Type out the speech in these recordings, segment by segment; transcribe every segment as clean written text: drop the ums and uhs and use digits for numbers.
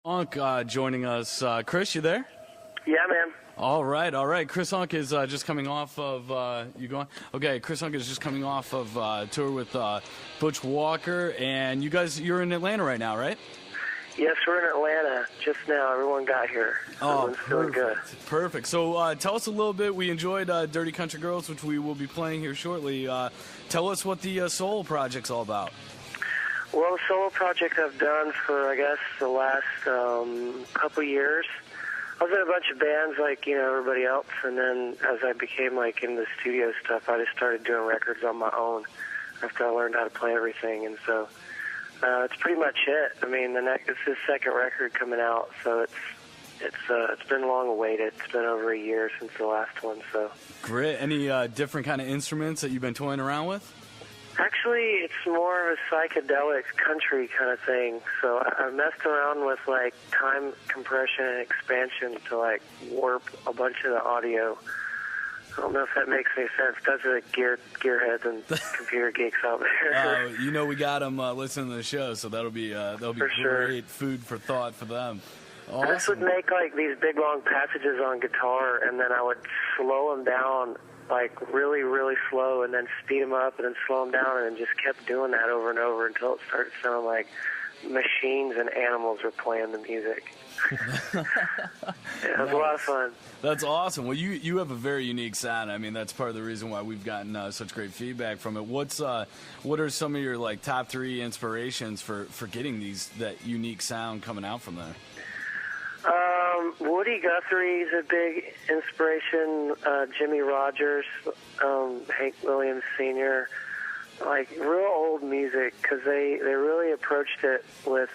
Unck joining us. Chris, you there? Yeah, man. All right. Chris Unck is just coming off of, you going? Okay, Chris Unck is just coming off of tour with Butch Walker, and you're in Atlanta right now, right? Yes, we're in Atlanta just now. Everyone got here. Everyone's feeling good. Perfect. So tell us a little bit. We enjoyed Dirty Country Girls, which we will be playing here shortly. Tell us what the solo project's all about. Well, the solo project I've done for, I guess, the last couple years. I was in a bunch of bands like, everybody else, and then as I became, in the studio stuff, I just started doing records on my own after I learned how to play everything, and so it's pretty much it. I mean, it's his second record coming out, so it's been long awaited. It's been over a year since the last one, so. Great. Any different kind of instruments that you've been toying around with? Actually, it's more of a psychedelic country kind of thing. So I messed around with time compression and expansion to warp a bunch of the audio. I don't know if that makes any sense. Those are the gearheads and computer geeks out there. We got them listening to the show, so that'll be great sure. Food for thought for them. Awesome. This would make these big long passages on guitar, and then I would slow them down really, really slow, and then speed them up, and then slow them down, and just kept doing that over and over until it started sounding like machines and animals were playing the music. It was a lot of fun. That's awesome. Well, you have a very unique sound. I mean, that's part of the reason why we've gotten such great feedback from it. What are some of your top 3 inspirations for getting that unique sound coming out from there? Woody Guthrie's a big inspiration. Jimmy Rogers, Hank Williams Sr., real old music, because they really approached it with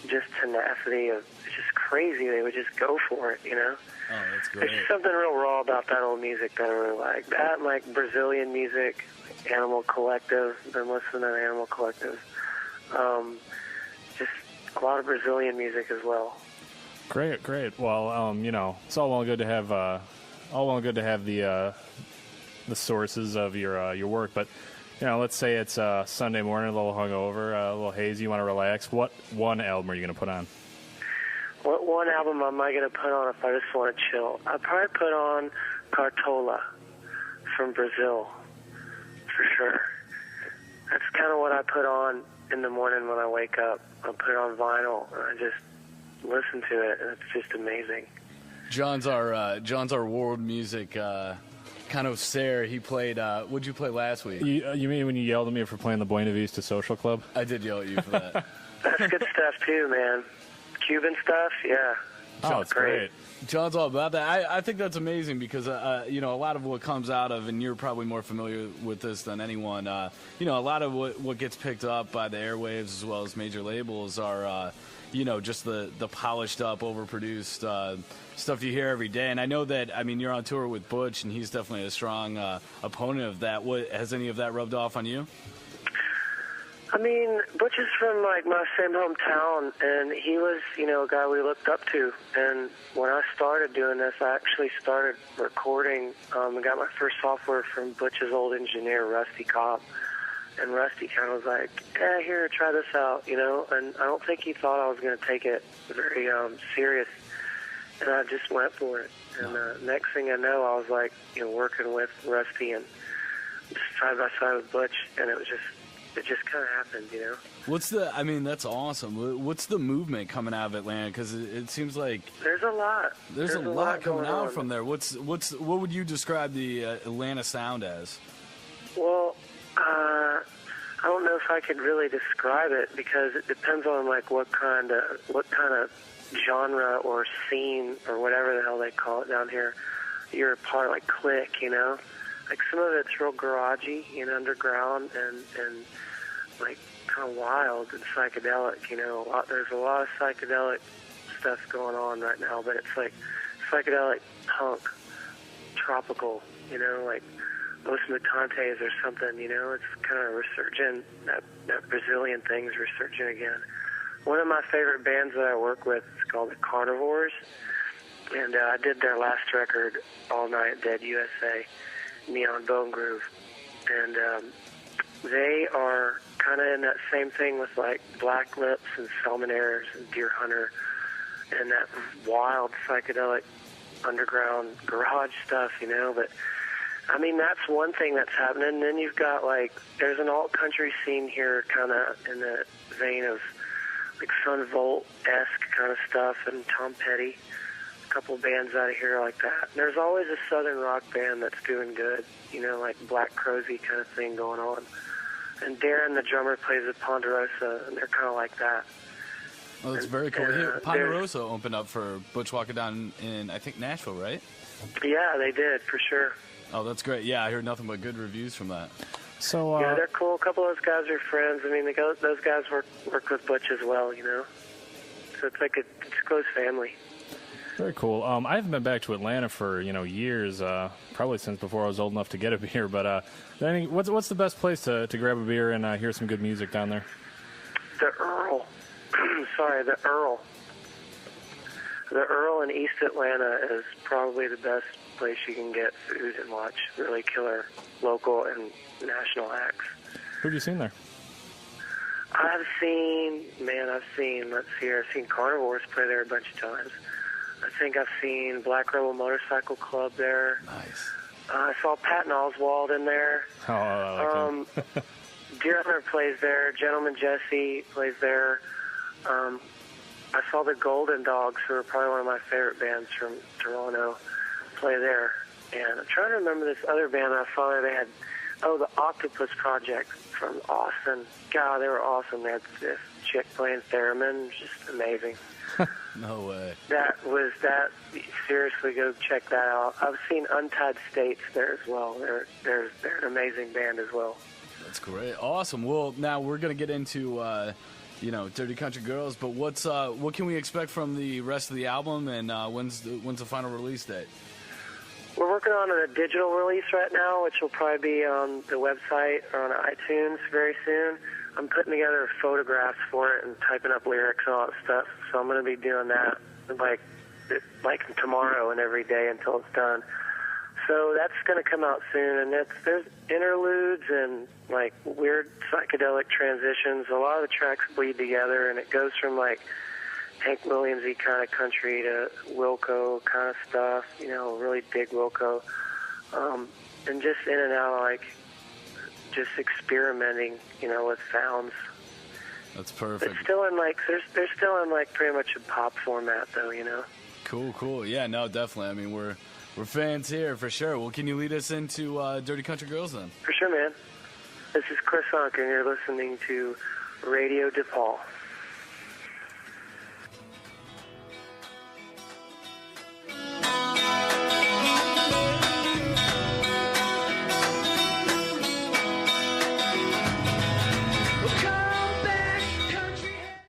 just tenacity of just crazy. They would just go for it, Oh, that's great. There's just something real raw about that old music that I really like. That and Brazilian music, Animal Collective. Been listening to Animal Collective. Just a lot of Brazilian music as well. Great. Well, it's all well and good to have the sources of your work, but let's say it's Sunday morning, a little hungover, a little hazy, you want to relax. What one album are you going to put on? What one album am I going to put on if I just want to chill? I'd probably put on Cartola from Brazil, for sure. That's kind of what I put on in the morning when I wake up. I put it on vinyl, and I just listen to it, and it's just amazing. John's our world music kind of stare. He played. What'd you play last week? You mean when you yelled at me for playing the Buena Vista Social Club? I did yell at you for that. That's good stuff too, man. Cuban stuff, yeah. Oh, it's great. John's all about that. I think that's amazing because a lot of what comes out of, and you're probably more familiar with this than anyone. A lot of what gets picked up by the airwaves as well as major labels are. Just the polished up, overproduced stuff you hear every day. And I know that, you're on tour with Butch, and he's definitely a strong opponent of that. Has any of that rubbed off on you? Butch is from, my same hometown, and he was, a guy we looked up to. And when I started doing this, I actually started recording. I got my first software from Butch's old engineer, Rusty Cobb. And Rusty kind of was like, here, try this out, And I don't think he thought I was going to take it very serious. And I just went for it. And next thing I know, I was working with Rusty and just side by side with Butch, and it just kind of happened, That's awesome. What's the movement coming out of Atlanta? Because it seems like there's a lot. There's a lot coming out from there. What would you describe the Atlanta sound as? Well, I don't know if I could really describe it because it depends on what kind of genre or scene or whatever the hell they call it down here you're a part of, click, some of it's real garagey and underground and kind of wild and psychedelic, there's a lot of psychedelic stuff going on right now, but it's psychedelic punk, tropical, listen to Contes or something, it's kind of resurgent, that Brazilian thing's resurgent again. One of my favorite bands that I work with is called the Carnivores, and I did their last record, All Night Dead USA, Neon Bone Groove, and they are kind of in that same thing with like Black Lips and Salmonaires and Deer Hunter and that wild psychedelic underground garage stuff, you know. But I mean, that's one thing that's happening. And then you've got like, there's an alt country scene here, kind of in the vein of like Sun Volt-esque kind of stuff, and Tom Petty, a couple bands out of here like that. And there's always a southern rock band that's doing good, you know, like Black Crowsy kind of thing going on. And Darren, the drummer, plays with Ponderosa, and they're kind of like that. Oh, that's very cool. Here, Ponderosa opened up for Butch Walker down in, I think, Nashville, right? Yeah, they did, for sure. Oh, that's great. Yeah, I heard nothing but good reviews from that. So yeah, they're cool. A couple of those guys are friends. I mean, those guys work with Butch as well, you know. So it's like it's a close family. Very cool. I haven't been back to Atlanta for years, probably since before I was old enough to get a beer. But what's the best place to grab a beer and hear some good music down there? The Earl. Sorry, the Earl. The Earl in East Atlanta is probably the best place you can get food and watch really killer local and national acts. Who have you seen there? I've seen, let's see here, I've seen Carnivores play there a bunch of times. I think I've seen Black Rebel Motorcycle Club there. Nice. I saw Patton Oswalt in there. Oh, I like him. Deer Hunter plays there. Gentleman Jesse plays there. I saw the Golden Dogs, who are probably one of my favorite bands from Toronto, play there. And I'm trying to remember this other band I saw there. They had, the Octopus Project from Austin. God, they were awesome. They had this chick playing theremin, just amazing. No way. Seriously, go check that out. I've seen Untied States there as well. They're an amazing band as well. That's great. Awesome. Well, now we're going to get into, Dirty Country Girls, but what can we expect from the rest of the album, and when's the final release date? We're working on a digital release right now, which will probably be on the website or on iTunes very soon. I'm putting together photographs for it and typing up lyrics and all that stuff. So I'm going to be doing that like tomorrow and every day until it's done. So that's going to come out soon, and there's interludes and like weird psychedelic transitions. A lot of the tracks bleed together, and it goes from like Hank Williams-y kind of country to Wilco kind of stuff. Really dig Wilco, and just in and out like just experimenting, with sounds. That's perfect. It's still in they're still in like pretty much a pop format though, Cool. Yeah, no, definitely. I mean, we're fans here for sure. Well, can you lead us into Dirty Country Girls then? For sure, man. This is Chris Unck, and you're listening to Radio DePaul.